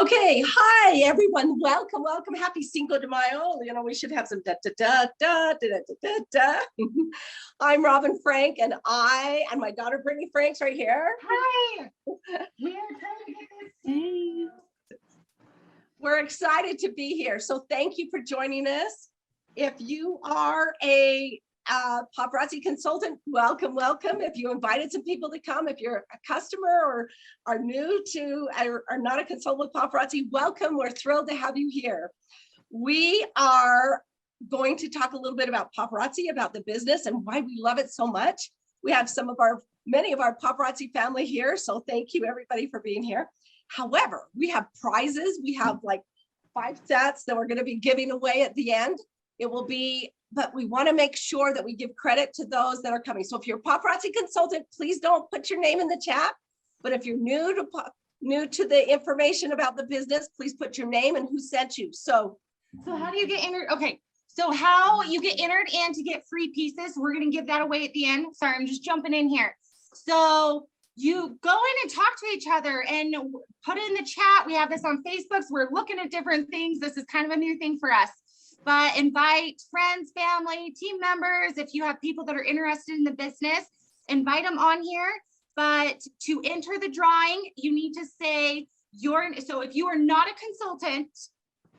Okay, hi everyone. Welcome, welcome. Happy Cinco de Mayo. You know, we should have some da da da da da da da da. I'm Robin Frank, and my daughter Brittany Frank's right here. Hi. We are trying to get this saved. We're excited to be here. So thank you for joining us. If you are a paparazzi consultant, welcome, welcome. If you invited some people to come, if you're a customer or are new to are not a consultant with paparazzi, welcome. We're thrilled to have you here. We are going to talk a little bit about paparazzi, about the business and why we love it so much. We have many of our paparazzi family here, so thank you everybody for being here. However, we have prizes. We have like 5 sets that we're going to be giving away at the end. It will be, but we want to make sure that we give credit to those that are coming. So if you're a paparazzi consultant, please don't put your name in the chat. But if you're new to the information about the business, please put your name and who sent you. So how do you get entered? Okay, so how you get entered and to get free pieces, we're going to give that away at the end. Sorry, I'm just jumping in here. So you go in and talk to each other and put it in the chat. We have this on Facebook, so we're looking at different things. This is kind of a new thing for us. But invite friends, family, team members. If you have people that are interested in the business, invite them on here. But to enter the drawing, you need to say so if you are not a consultant,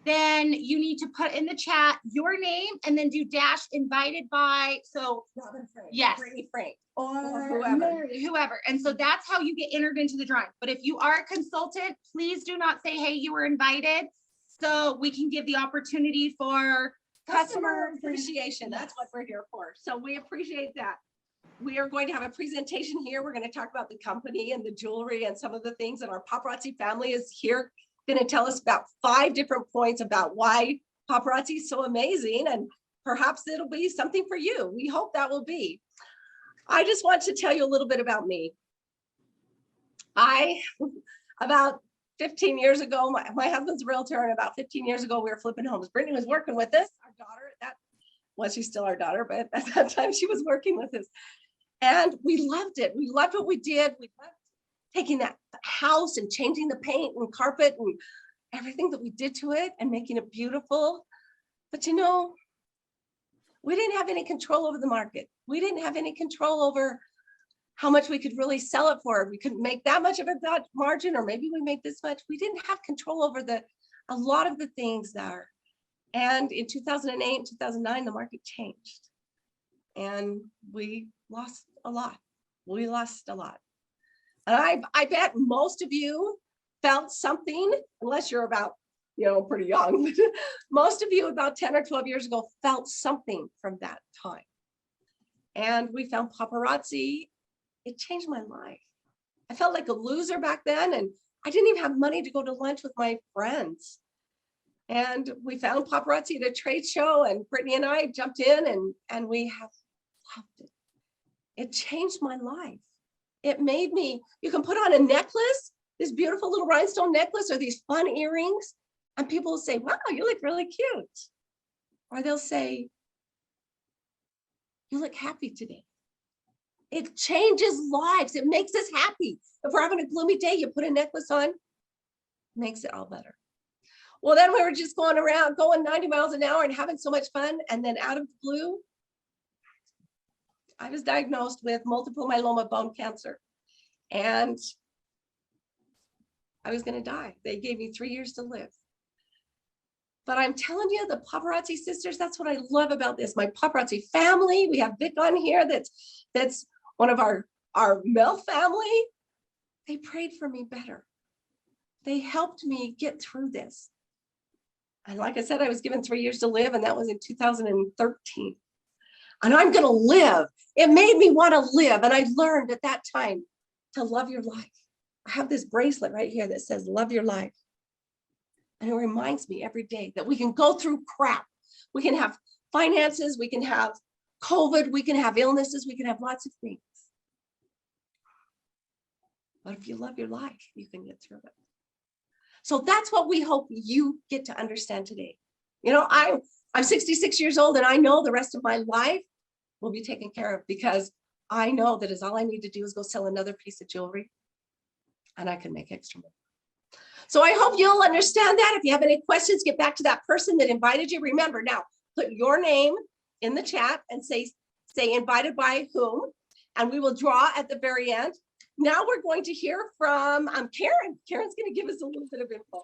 then you need to put in the chat your name and then do -- invited by. So Robin Frank, yes, Brittany Frank, or whoever. whoever. And so that's how you get entered into the drawing. But if you are a consultant, please do not say, hey, you were invited. So we can give the opportunity for Customer appreciation. That's what we're here for. So we appreciate that. We are going to have a presentation here. We're going to talk about the company and the jewelry and some of the things that our paparazzi family is here going to tell us about 5 different points about why paparazzi is so amazing, and perhaps it'll be something for you. We hope that will be. I just want to tell you a little bit about me. About 15 years ago, my husband's a realtor, and about 15 years ago, we were flipping homes. Brittany was working with us, our daughter, she's still our daughter, but at that time she was working with us. And we loved it. We loved what we did. We loved taking that house and changing the paint and carpet and everything that we did to it and making it beautiful. But you know, we didn't have any control over the market. We didn't have any control over how much we could really sell it for. We couldn't make that much of a margin, or maybe we make this much. We didn't have control over a lot of the things there. And in 2008, 2009, the market changed and we lost a lot. We lost a lot. And I bet most of you felt something, unless you're about, pretty young. Most of you about 10 or 12 years ago felt something from that time. And we found paparazzi. It changed my life. I felt like a loser back then, and I didn't even have money to go to lunch with my friends. And we found paparazzi at a trade show, and Brittany and I jumped in, and we have loved it. It changed my life. It made me, you can put on a necklace, this beautiful little rhinestone necklace, or these fun earrings, and people will say, wow, you look really cute. Or they'll say, you look happy today. It changes lives. It makes us happy. If we're having a gloomy day, you put a necklace on, makes it all better. Well, then we were just going around, going 90 miles an hour and having so much fun. And then out of the blue, I was diagnosed with multiple myeloma bone cancer. And I was going to die. They gave me 3 years to live. But I'm telling you, the paparazzi sisters, that's what I love about this. My paparazzi family, we have Vic on here, that's one of our male family. They prayed for me better. They helped me get through this. And like I said, I was given 3 years to live, and that was in 2013. And I'm going to live. It made me want to live. And I learned at that time to love your life. I have this bracelet right here that says, love your life. And it reminds me every day that we can go through crap. We can have finances, we can have COVID, we can have illnesses, we can have lots of things. But if you love your life, you can get through it. So that's what we hope you get to understand today. I'm 66 years old, and I know the rest of my life will be taken care of, because I know that all I need to do is go sell another piece of jewelry and I can make extra money. So I hope you'll understand that. If you have any questions, get back to that person that invited you. Remember now, put your name in the chat and say invited by whom, and we will draw at the very end. Now we're going to hear from Karen. Karen's going to give us a little bit of info.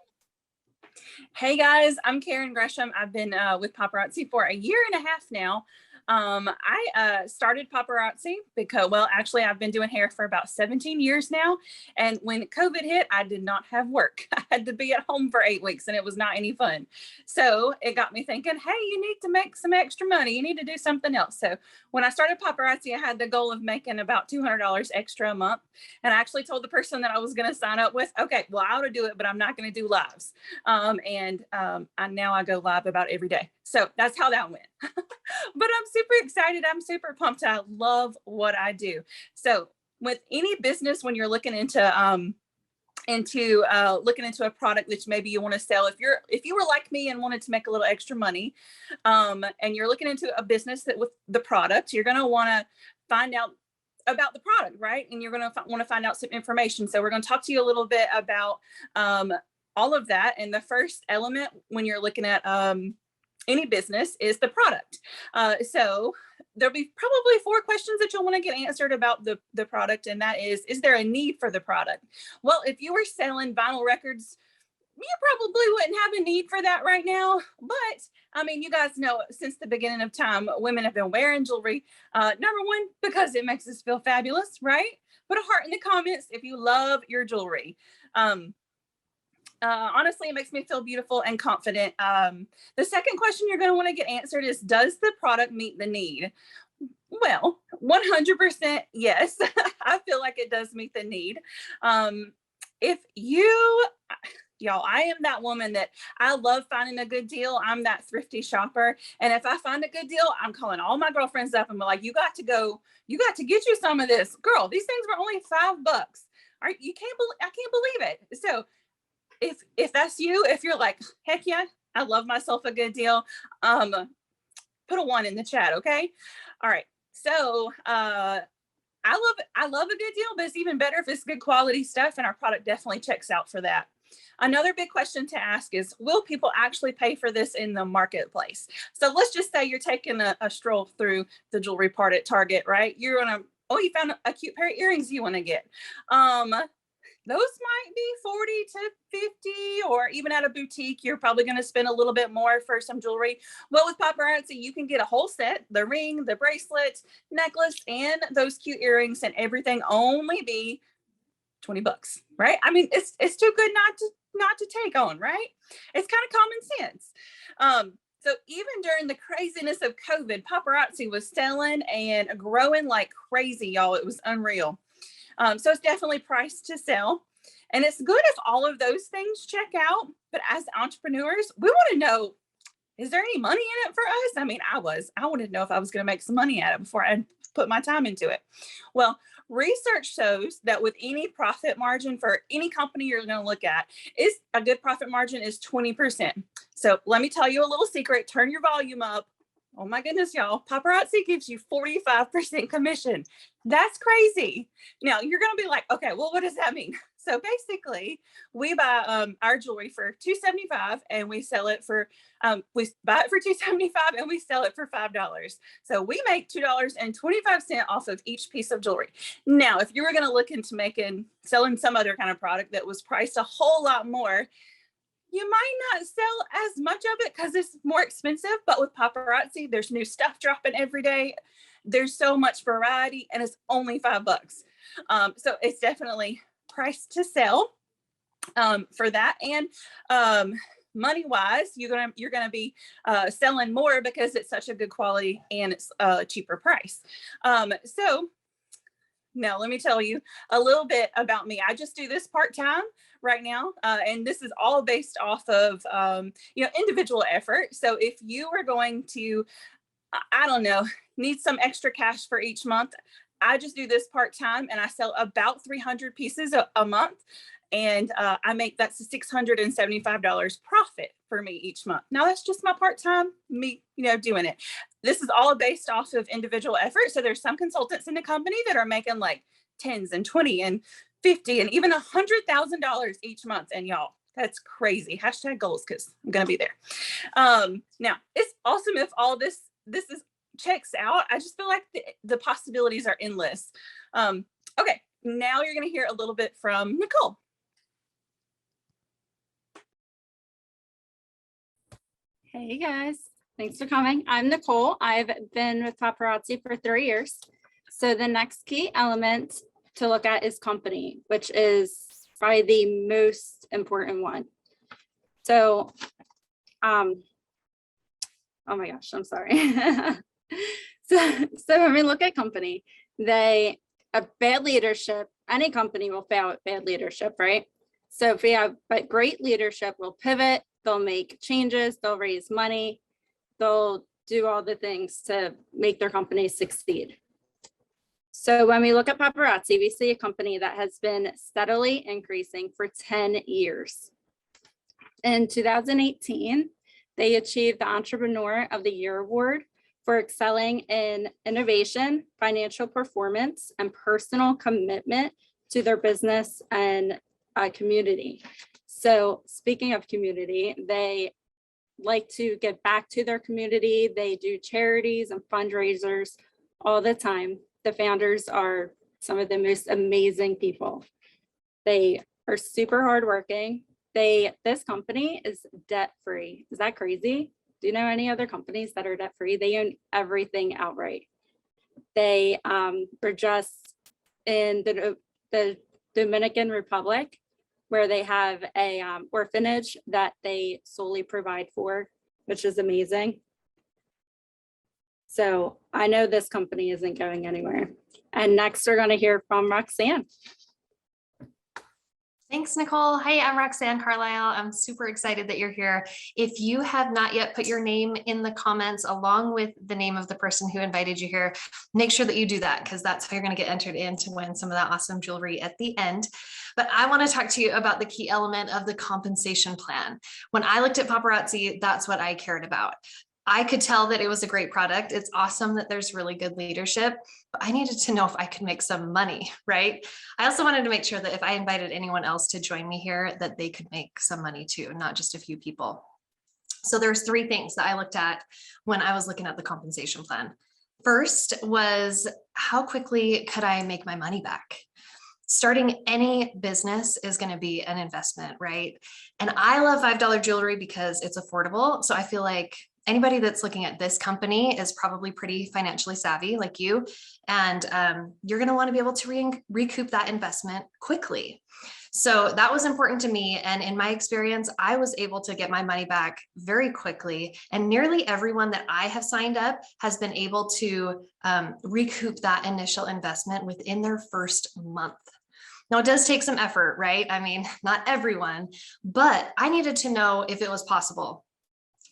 Hey guys, I'm Karen Gresham. I've been with Paparazzi for a year and a half now. I started Paparazzi because, well, actually I've been doing hair for about 17 years now. And when COVID hit, I did not have work. I had to be at home for 8 weeks and it was not any fun. So it got me thinking, hey, you need to make some extra money. You need to do something else. So when I started Paparazzi, I had the goal of making about $200 extra a month. And I actually told the person that I was going to sign up with, okay, well, I ought to do it, but I'm not going to do lives. Now I go live about every day. So that's how that went. But I'm super excited. I'm super pumped. I love what I do. So with any business, when you're looking into looking into a product that maybe you want to sell, if you were like me and wanted to make a little extra money, and you're looking into a business that with the product, you're going to want to find out about the product, right? And you're going to want to find out some information. So we're going to talk to you a little bit about all of that. And the first element when you're looking at any business is the product. So there'll be probably 4 questions that you'll want to get answered about the product. And that is there a need for the product? Well, if you were selling vinyl records, you probably wouldn't have a need for that right now. But I mean, you guys know since the beginning of time, women have been wearing jewelry. Number one, because it makes us feel fabulous, right? Put a heart in the comments if you love your jewelry. Honestly, it makes me feel beautiful and confident. The second question you're going to want to get answered is, does the product meet the need? Well, 100% yes. I feel like it does meet the need. Y'all, I am that woman that I love finding a good deal. I'm that thrifty shopper. And if I find a good deal, I'm calling all my girlfriends up and be like, you got to get you some of this. Girl, these things were only $5. I can't believe it. So if that's you, if you're like, heck yeah, I love myself a good deal, put a 1 in the chat, okay? All right. So I love a good deal, but it's even better if it's good quality stuff, and our product definitely checks out for that. Another big question to ask is, will people actually pay for this in the marketplace? So let's just say you're taking a stroll through the jewelry part at Target, right? You found a cute pair of earrings you want to get. Those might be 40 to 50, or even at a boutique, you're probably going to spend a little bit more for some jewelry. Well, with Paparazzi, you can get a whole set, the ring, the bracelet, necklace, and those cute earrings, and everything only be $20, right? I mean, it's too good not to take on, right? It's kind of common sense. So even during the craziness of COVID, Paparazzi was selling and growing like crazy, y'all. It was unreal. So it's definitely priced to sell. And it's good if all of those things check out. But as entrepreneurs, we want to know, is there any money in it for us? I mean, I wanted to know if I was going to make some money at it before I put my time into it. Well, research shows that with any profit margin for any company you're going to look at, is a good profit margin is 20%. So let me tell you a little secret. Turn your volume up. Oh my goodness, y'all. Paparazzi gives you 45% commission. That's crazy. Now you're going to be like, okay, well, what does that mean? So basically we buy our jewelry for $275 and we sell it for, we buy it for $275 and we sell it for $5. So we make $2.25 off of each piece of jewelry. Now, if you were going to look into selling some other kind of product that was priced a whole lot more, you might not sell as much of it because it's more expensive. But with Paparazzi, there's new stuff dropping every day. There's so much variety and it's only $5. So it's definitely priced to sell for that. And money wise, you're gonna be selling more because it's such a good quality and it's a cheaper price. So now let me tell you a little bit about me. I just do this part-time right now. And this is all based off of, individual effort. So if you are going to, I don't know, need some extra cash for each month, I just do this part-time and I sell about 300 pieces a month. And that's $675 profit for me each month. Now that's just my part-time, me, doing it. This is all based off of individual effort. So there's some consultants in the company that are making like 10s and 20 and 50 and even $100,000 each month. And y'all, That's crazy. Hashtag goals, because I'm gonna be there. Now it's awesome if all this is checks out. I just feel like the possibilities are endless. Okay, now you're gonna hear a little bit from Nicole. Hey guys, thanks for coming. I'm Nicole. I've been with Paparazzi for 3 years. So the next key element to look at is company, which is probably the most important one. So, oh my gosh, I'm sorry. So when we look at company, a bad leadership, any company will fail with bad leadership, right? So if we have but great leadership, will pivot, they'll make changes, they'll raise money, they'll do all the things to make their company succeed. So when we look at Paparazzi, we see a company that has been steadily increasing for 10 years. In 2018, they achieved the Entrepreneur of the Year award for excelling in innovation, financial performance, and personal commitment to their business and community. So speaking of community, they like to give back to their community. They do charities and fundraisers all the time. The founders are some of the most amazing people. They are super hardworking. This company is debt-free. Is that crazy? Do you know any other companies that are debt-free? They own everything outright. They were just in the Dominican Republic, where they have a orphanage that they solely provide for, which is amazing. So I know this company isn't going anywhere. And next we're going to hear from Roxanne. Thanks, Nicole. Hi, I'm Roxanne Carlisle. I'm super excited that you're here. If you have not yet put your name in the comments along with the name of the person who invited you here, make sure that you do that, because that's how you're going to get entered in to win some of that awesome jewelry at the end. But I want to talk to you about the key element of the compensation plan. When I looked at Paparazzi, that's what I cared about. I could tell that it was a great product. It's awesome that there's really good leadership, but I needed to know if I could make some money, right? I also wanted to make sure that if I invited anyone else to join me here, that they could make some money too, not just a few people. So there's 3 things that I looked at when I was looking at the compensation plan. First was, how quickly could I make my money back? Starting any business is going to be an investment, right? And I love $5 jewelry because it's affordable. So I feel like anybody that's looking at this company is probably pretty financially savvy like you, and you're going to want to be able to recoup that investment quickly. So that was important to me. And in my experience, I was able to get my money back very quickly. And nearly everyone that I have signed up has been able to recoup that initial investment within their first month. Now, it does take some effort, right? I mean, not everyone, but I needed to know if it was possible.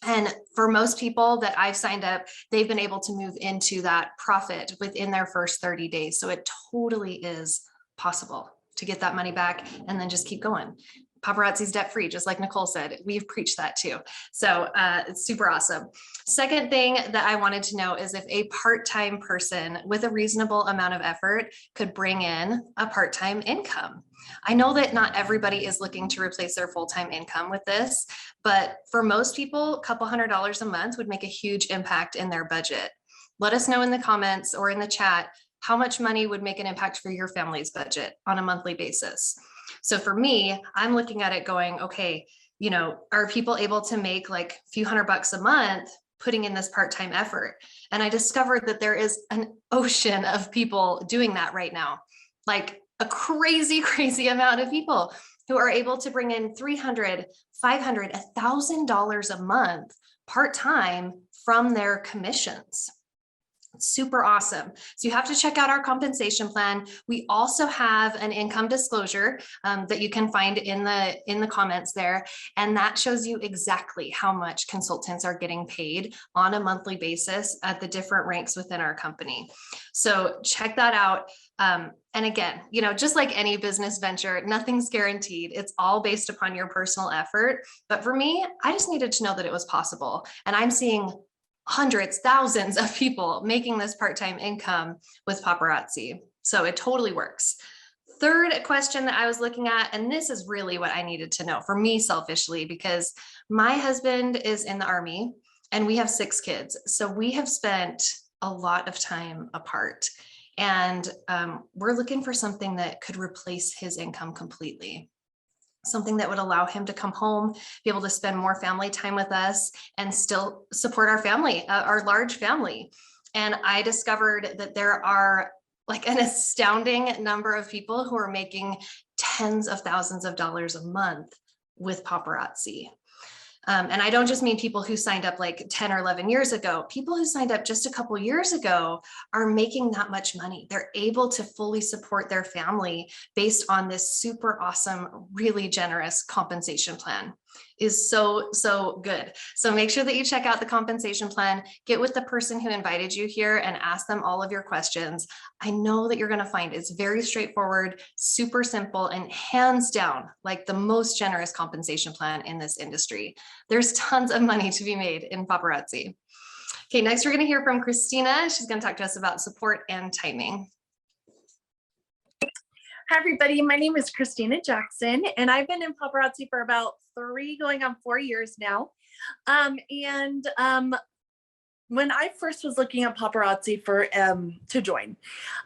And for most people that I've signed up, they've been able to move into that profit within their first 30 days. So it totally is possible to get that money back and then just keep going. Paparazzi's debt-free, just like Nicole said. We've preached that too. So it's super awesome. Second thing that I wanted to know is if a part-time person with a reasonable amount of effort could bring in a part-time income. I know that not everybody is looking to replace their full-time income with this, but for most people, a couple $100s a month would make a huge impact in their budget. Let us know in the comments or in the chat how much money would make an impact for your family's budget on a monthly basis. So for me, I'm looking at it going, okay, you know, are people able to make like a few $100 a month putting in this part-time effort? And I discovered that there is an ocean of people doing that right now, like a crazy, crazy amount of people who are able to bring in $300, $500, $1,000 a month part-time from their commissions. Super awesome. So you have to check out our compensation plan. We also have an income disclosure that you can find in the comments there. And that shows you exactly how much consultants are getting paid on a monthly basis at the different ranks within our company. So check that out. And again, you know, just like any business venture, nothing's guaranteed. It's all based upon your personal effort. But for me, I just needed to know that it was possible. And I'm seeing hundreds, thousands of people making this part-time income with Paparazzi. So it totally works. third question that I was looking at, and this is really what I needed to know for me selfishly, because my husband is in the Army and we have 6 kids. So we have spent a lot of time apart. And we're looking for something that could replace his income completely. Something that would allow him to come home, be able to spend more family time with us and still support our family, our large family. And I discovered that there are like an astounding number of people who are making tens of thousands of dollars a month with paparazzi. And I don't just mean people who signed up like 10 or 11 years ago. People who signed up just a couple years ago are making that much money. They're able to fully support their family based on this super awesome, really generous compensation plan. Is so good. So make sure that you check out the compensation plan, get with the person who invited you here and ask them all of your questions. I know that you're going to find it's very straightforward, super simple, and hands down, like the most generous compensation plan in this industry. There's tons of money to be made in paparazzi. Okay, next we're going to hear from Christina. She's going to talk to us about support and timing. Hi, everybody. My name is Christina Jackson, and I've been in paparazzi for about 3 going on 4 years now. When I first was looking at paparazzi to join,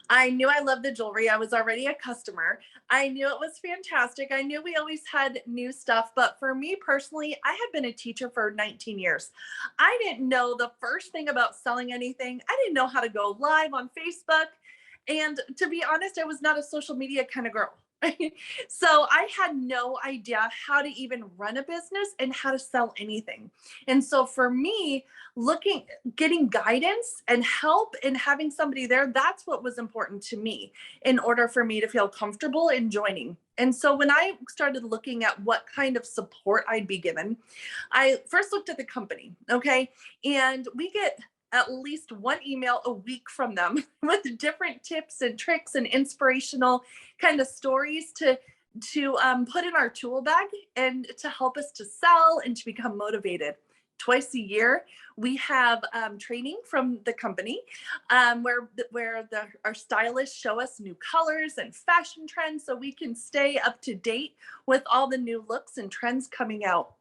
I knew I loved the jewelry. I was already a customer. I knew it was fantastic. I knew we always had new stuff. But for me personally, I had been a teacher for 19 years. I didn't know the first thing about selling anything. I didn't know how to go live on Facebook. And to be honest, I was not a social media kind of girl. So I had no idea how to even run a business and how to sell anything. And so for me, getting guidance and help and having somebody there, that's what was important to me in order for me to feel comfortable in joining. And so when I started looking at what kind of support I'd be given, I first looked at the company, okay? And we get at least 1 email a week from them with different tips and tricks and inspirational kind of stories to put in our tool bag and to help us to sell and to become motivated. Twice a year, we have training from the company where our stylists show us new colors and fashion trends so we can stay up to date with all the new looks and trends coming out.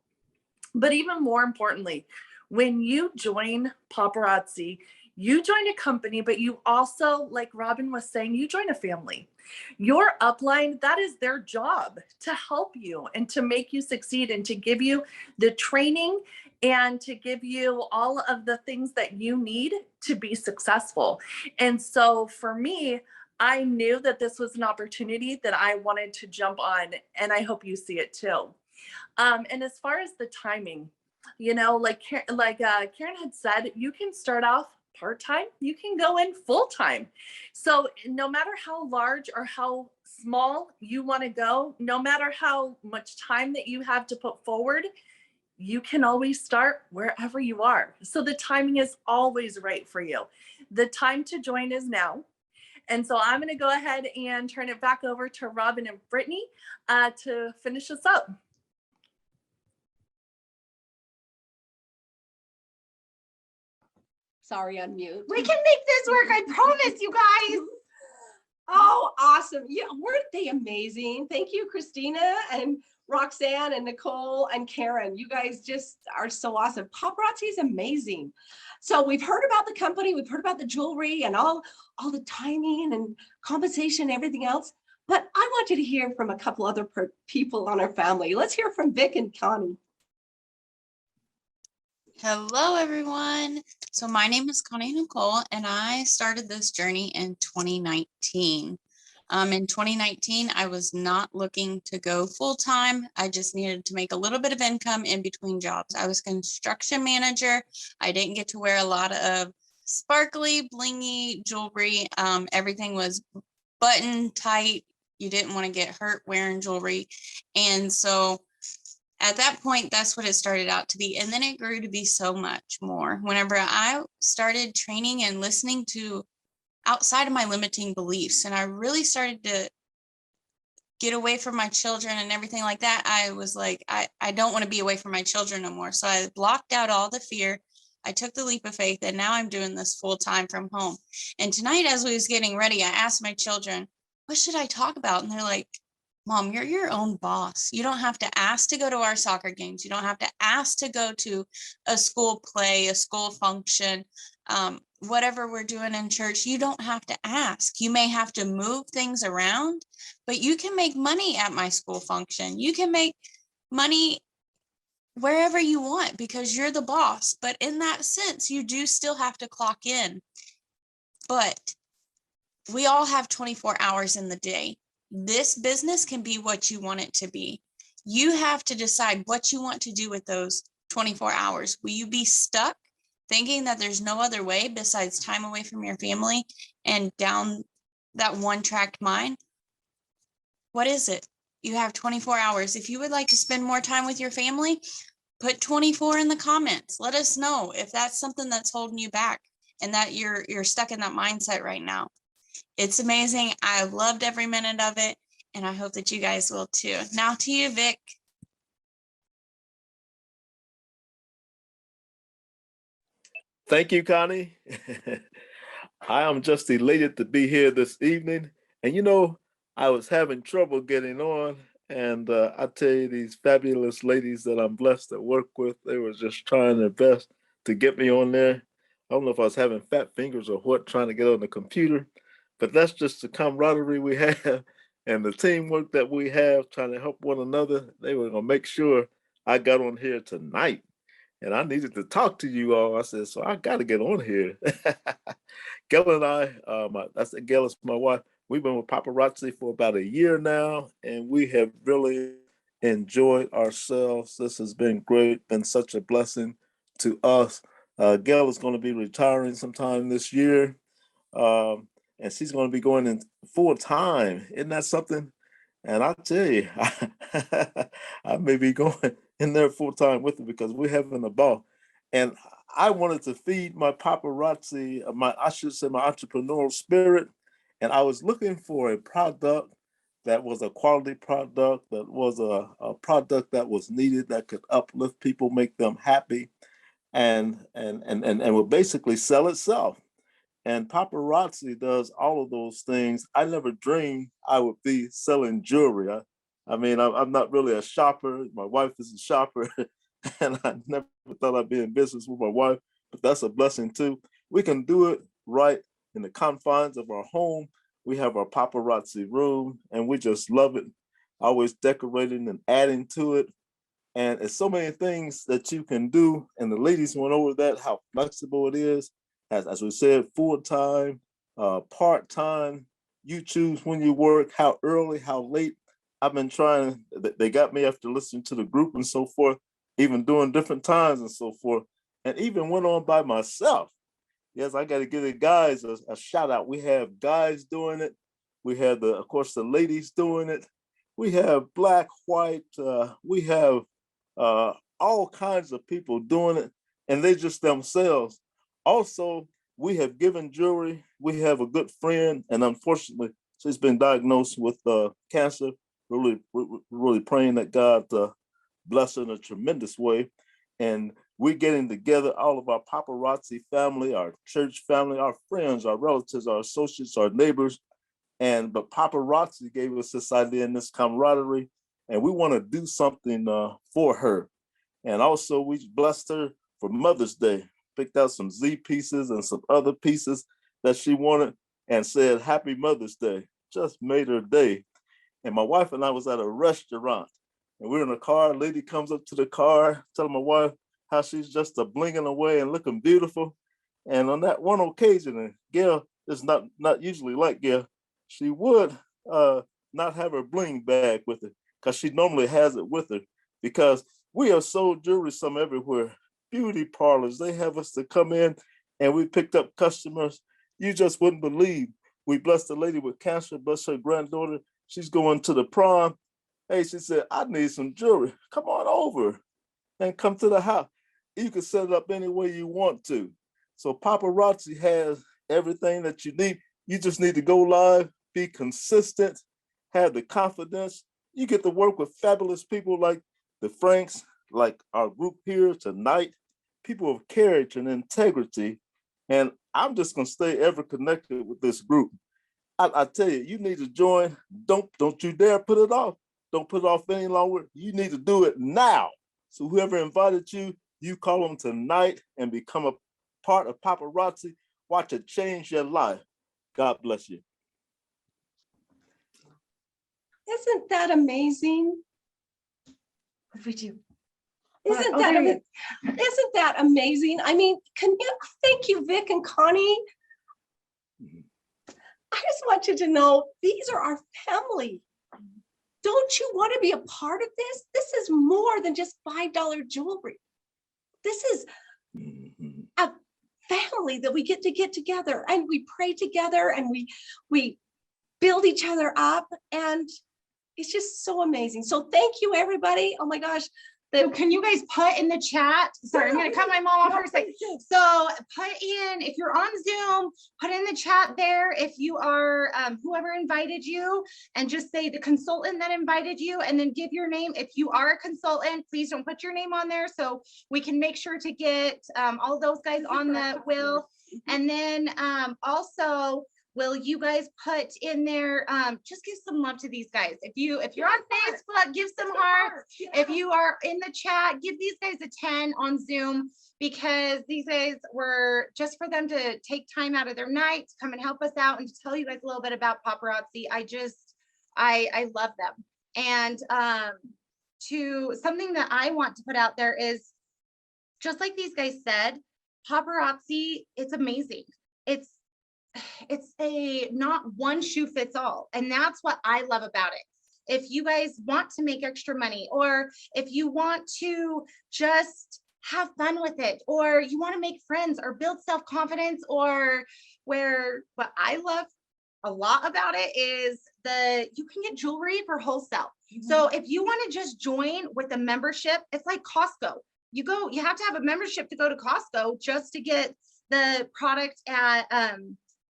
But even more importantly, when you join paparazzi, you join a company, but you also, like Robin was saying, you join a family. Your upline, that is their job to help you and to make you succeed and to give you the training and to give you all of the things that you need to be successful. And so for me, I knew that this was an opportunity that I wanted to jump on, and I hope you see it too. And as far as the timing, you know, like Karen had said, you can start off part-time, you can go in full-time. So no matter how large or how small you want to go, no matter how much time that you have to put forward, you can always start wherever you are. So the timing is always right for you. The time to join is now. And so I'm going to go ahead and turn it back over to Robin and Brittany to finish us up. Sorry, unmute. We can make this work. I promise you guys. Oh, awesome. Yeah, weren't they amazing? Thank you, Christina and Roxanne and Nicole and Karen. You guys just are so awesome. Paparazzi is amazing. So we've heard about the company, we've heard about the jewelry and all the timing and compensation, everything else. But I want you to hear from a couple other people on our family. Let's hear from Vic and Connie. Hello, everyone. So my name is Connie Nicole, and I started this journey in 2019. In 2019, I was not looking to go full-time. I just needed to make a little bit of income in between jobs. I was construction manager. I didn't get to wear a lot of sparkly, blingy jewelry. Everything was button tight. You didn't want to get hurt wearing jewelry. And so at that point, that's what it started out to be. And then it grew to be so much more. Whenever I started training and listening to outside of my limiting beliefs, and I really started to get away from my children and everything like that, I was like, I don't want to be away from my children no more. So I blocked out all the fear. I took the leap of faith, and now I'm doing this full time from home. And tonight, as we was getting ready, I asked my children, what should I talk about? And they're like, Mom, you're your own boss. You don't have to ask to go to our soccer games. You don't have to ask to go to a school play, a school function, whatever we're doing in church. You don't have to ask. You may have to move things around, but you can make money at my school function. You can make money wherever you want because you're the boss. But in that sense, you do still have to clock in. But we all have 24 hours in the day. This business can be what you want it to be. You have to decide what you want to do with those 24 hours. Will you be stuck thinking that there's no other way besides time away from your family and down that one-track mind? What is it? You have 24 hours. If you would like to spend more time with your family, put 24 in the comments. Let us know if that's something that's holding you back and that you're stuck in that mindset right now. It's amazing. I loved every minute of it, and I hope that you guys will too. Now to you, Vic. Thank you, Connie. I am just elated to be here this evening. And you know, I was having trouble getting on. And I tell you, these fabulous ladies that I'm blessed to work with, they were just trying their best to get me on there. I don't know if I was having fat fingers or what, trying to get on the computer. But that's just the camaraderie we have and the teamwork that we have trying to help one another. They were going to make sure I got on here tonight. And I needed to talk to you all. I said, so I got to get on here. Gail and I, that's Gail is my wife. We've been with Paparazzi for about a year now, and we have really enjoyed ourselves. This has been great, been such a blessing to us. Gail is going to be retiring sometime this year. And she's going to be going in full time. Isn't that something? And I tell you, I may be going in there full time with her because we're having a ball. And I wanted to feed my paparazzi, I should say my entrepreneurial spirit. And I was looking for a product that was a quality product, that was a product that was needed, that could uplift people, make them happy, and would basically sell itself. And paparazzi does all of those things. I never dreamed I would be selling jewelry. I'm not really a shopper. My wife is a shopper, and I never thought I'd be in business with my wife, but that's a blessing too. We can do it right in the confines of our home. We have our paparazzi room, and we just love it. Always decorating and adding to it. And it's so many things that you can do. And the ladies went over that, how flexible it is. As we said, full-time, part-time, you choose when you work, how early, how late. I've been trying, they got me after listening to the group and so forth, even doing different times and so forth, and even went on by myself. Yes, I got to give the guys a shout out. We have guys doing it. We have, of course, the ladies doing it. We have black, white, we have all kinds of people doing it, and they just themselves. Also, we have given jewelry. We have a good friend, and unfortunately, she's been diagnosed with cancer. Really praying that God bless her in a tremendous way. And we're getting together, all of our paparazzi family, our church family, our friends, our relatives, our associates, our neighbors. But paparazzi gave us this idea and this camaraderie, and we want to do something for her. And also, we blessed her for Mother's Day. Picked out some Z pieces and some other pieces that she wanted and said, Happy Mother's Day. Just made her day. And my wife and I was at a restaurant, and we're in a car. A lady comes up to the car, telling my wife how she's just a blinging away and looking beautiful. And on that one occasion, and Gail is not usually like Gail, she would not have her bling bag with her because she normally has it with her, because we have sold jewelry some everywhere. Beauty parlors, they have us to come in, and we picked up customers you just wouldn't believe. We blessed a lady with cancer, blessed her granddaughter. She's going to the prom. Hey, she said, I need some jewelry. Come on over and come to the house. You can set it up any way you want to. So paparazzi has everything that you need. You just need to go live, be consistent, have the confidence. You get to work with fabulous people like the Franks, like our group here tonight, people of character and integrity. And I'm just going to stay ever connected with this group. I tell you, you need to join. Don't you dare put it off. Don't put it off any longer. You need to do it now. So whoever invited you, you call them tonight and become a part of Paparazzi. Watch it change your life. God bless you. Isn't that amazing? What do we do? Isn't Oh, that, there you isn't that amazing? I mean, thank you, Vic and Connie. I just want you to know, these are our family. Don't you want to be a part of this? This is more than just $5 jewelry. This is a family that we get together and we pray together and we build each other up, and it's just so amazing. So thank you, everybody. Oh my gosh. So can you guys put in the chat? Sorry, I'm gonna cut my mom off for a second. So put in, if you're on Zoom, put in the chat there if you are whoever invited you, and just say the consultant that invited you, and then give your name. If you are a consultant, please don't put your name on there so we can make sure to get all those guys on the will. And then also, will you guys put in there, just give some love to these guys. If you're on Facebook, give some hearts. If you are in the chat, give these guys a 10 on Zoom, because these guys were just for them to take time out of their night to come and help us out and to tell you guys a little bit about Paparazzi. I love them. And to something that I want to put out there is, just like these guys said, Paparazzi, it's amazing. It's a not one shoe fits all. And that's what I love about it. If you guys want to make extra money, or if you want to just have fun with it, or you want to make friends or build self-confidence, or what I love a lot about it is you can get jewelry for wholesale. So if you want to just join with a membership, it's like Costco. You have to have a membership to go to Costco just to get the product at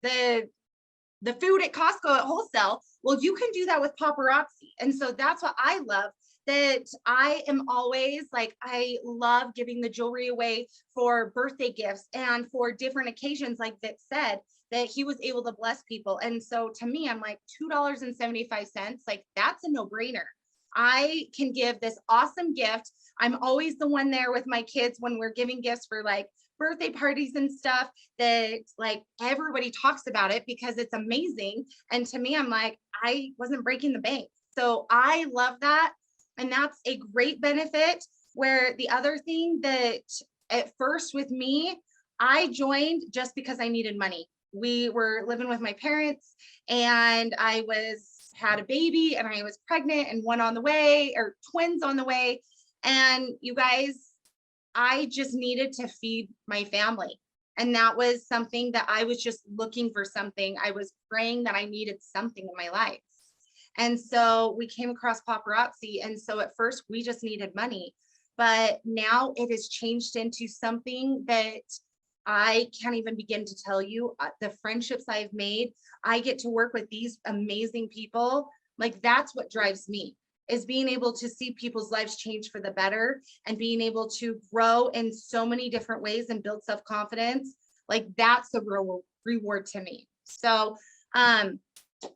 the food at Costco at wholesale. Well, you can do that with Paparazzi. And so that's what I love, that I am always like, I love giving the jewelry away for birthday gifts and for different occasions, like Vic said, that he was able to bless people. And so to me, I'm like $2.75, like that's a no-brainer. I can give this awesome gift. I'm always the one there with my kids when we're giving gifts for like birthday parties and stuff, that like everybody talks about it because it's amazing. And to me, I'm like, I wasn't breaking the bank. So I love that. And that's a great benefit. Where the other thing that at first with me, I joined just because I needed money. We were living with my parents and I had a baby and I was pregnant and one on the way, or twins on the way. And you guys, I just needed to feed my family. And that was something that I was just looking for something. I was praying that I needed something in my life. And so we came across Paparazzi. And so at first we just needed money, but now it has changed into something that I can't even begin to tell you. The friendships I've made, I get to work with these amazing people. Like that's what drives me, is being able to see people's lives change for the better and being able to grow in so many different ways and build self-confidence. Like that's the real reward to me. So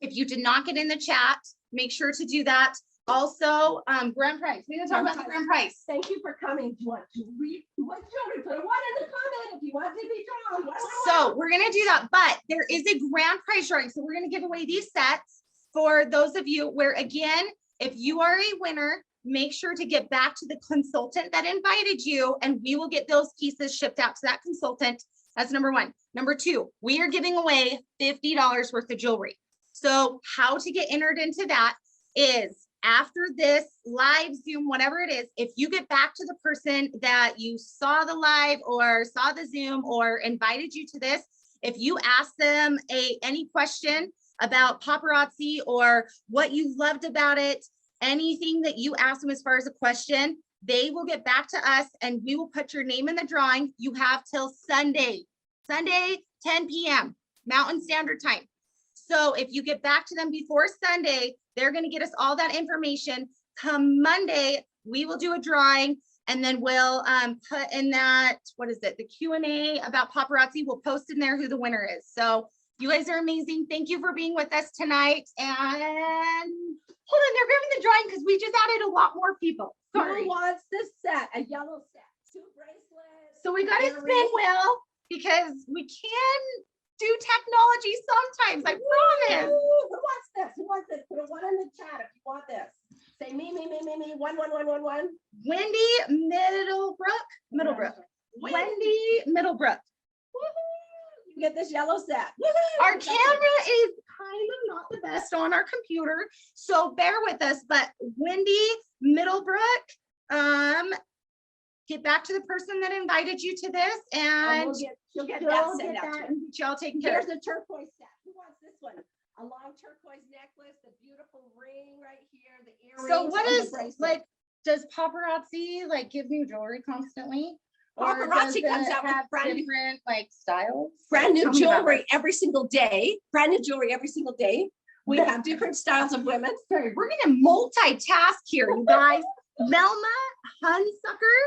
if you did not get in the chat, make sure to do that. Also, grand prize. We're gonna talk about the grand prize. Thank you for coming. Do you want to read? You want jewelry? Put a 1 in the comment if you want to be drawn. So we're gonna do that, but there is a grand prize drawing. So we're gonna give away these sets for those of you where, again, if you are a winner, make sure to get back to the consultant that invited you, and we will get those pieces shipped out to that consultant. That's number one. Number two, we are giving away $50 worth of jewelry. So how to get entered into that is after this live Zoom, whatever it is, if you get back to the person that you saw the live or saw the Zoom or invited you to this, if you ask them any question about Paparazzi or what you loved about it, anything that you ask them as far as a question, they will get back to us and we will put your name in the drawing. You have till Sunday, 10 p.m. Mountain Standard Time. So if you get back to them before Sunday, they're going to get us all that information. Come Monday, we will do a drawing, and then we'll put in that, what is it, the Q&A about Paparazzi. We'll post in there who the winner is. So You guys are amazing. Thank you for being with us tonight. And hold on, they're grabbing the drawing because we just added a lot more people. Sorry. Who wants this set, a yellow set, 2 bracelets? So we got a spin earrings? wheel because we can do technology sometimes, I promise. Woo! Who wants this? Who wants this? Put a 1 in the chat if you want this. Say me, 1, 1, 1, 1, 1. Wendy Middlebrook. Wendy Middlebrook. You get this yellow set. Our camera is kind of not the best on our computer, so bear with us, but Wendy Middlebrook, get back to the person that invited you to this and She'll get she'll that get set out that to you. and get y'all taken care of. Here's a turquoise set. Who wants this one? A long turquoise necklace, the beautiful ring right here, the earrings. So what and the is, bracelet. like, does paparazzi like give new jewelry constantly? Or Paparazzi does comes it out with have brand new- different like styles? brand new Tell me about jewelry it. every single day. Brand new jewelry every single day. We have different styles of women. Sorry, we're gonna multitask here, you guys. Velma Hunsucker.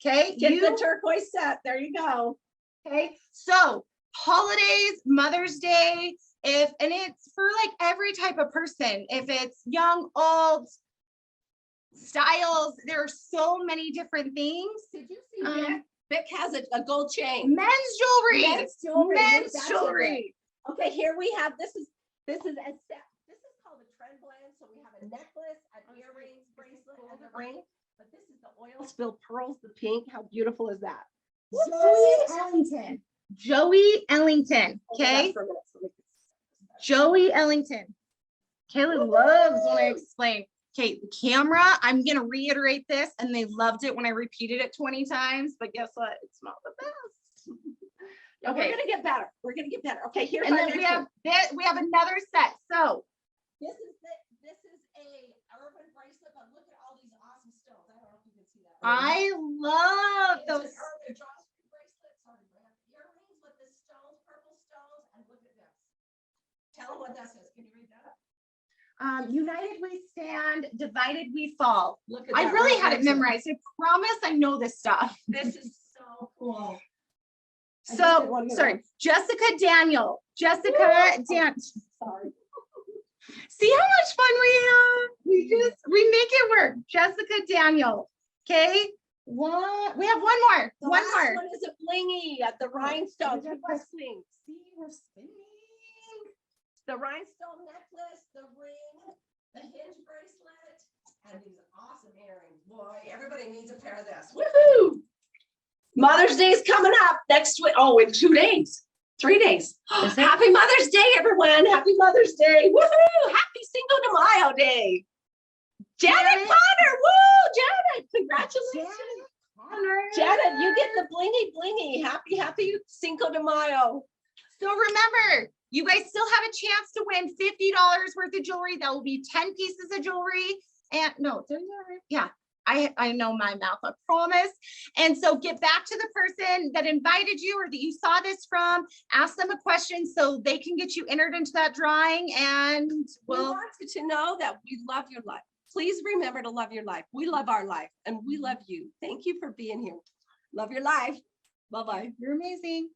Okay, Get you the turquoise set. There you go. okay. So holidays, Mother's Day, and it's for like every type of person. If it's young, old, styles, there are so many different things. Did you see Vic? Vic has a gold chain. Men's jewelry. Men's jewelry. Men's That's jewelry. Okay, here we have, this is a set. This is called a trend blend. So we have a necklace, an earrings, bracelet, and a ring. But this is the oil spilled pearls, the pink. How beautiful is that? Joey Ellington. Joey Ellington. Hold on Okay. for a minute so we can- Joey Ellington. Kayla loves when I explain. Okay, the camera, I'm gonna reiterate this, and they loved it when I repeated it 20 times, but guess what? It's not the best. Yeah, Okay. We're gonna get better. We're gonna get better. Okay, here's And our then we next have one. this, we have another set. So This is a urban bracelet, but look at all these awesome stones. I don't know if you can see that. I love It's those. an urban drawstring bracelet. Sorry, we have earrings with the stones, purple stones, and look at this. Tell them what that says. Can you read that? United we stand, divided we fall. Look at I that really right had it next to memorized. I promise I know this stuff. This is so cool. I just did So, one more. sorry, Jessica Daniel. Jessica Dan. Sorry. See how much fun we have? We make it work. Jessica Daniel. Okay. One. We have one more. The One last more. one is a blingy at the rhinestones. we got Keep listening. See, we're spinning. The rhinestone necklace, the ring, the hinge bracelet, and these awesome earrings. Boy, everybody needs a pair of this. Woohoo! Mother's Day is coming up next week. Oh, in 2 days, 3 days. Is it? Happy Mother's Day, everyone. Happy Mother's Day. Woohoo! Happy Cinco de Mayo Day. Janet Janet. Potter. Woo! Janet, congratulations. Honor. Janet, you get the blingy blingy. Happy Cinco de Mayo. So remember, you guys still have a chance to win $50 worth of jewelry. That will be 10 pieces of jewelry. And no, did I get it right? Yeah. I know my mouth, I promise. And so get back to the person that invited you or that you saw this from, ask them a question so they can get you entered into that drawing, and We we'll want you to know that we love your life. Please remember to love your life. We love our life and we love you. Thank you for being here. Love your life. Bye-bye. you're amazing.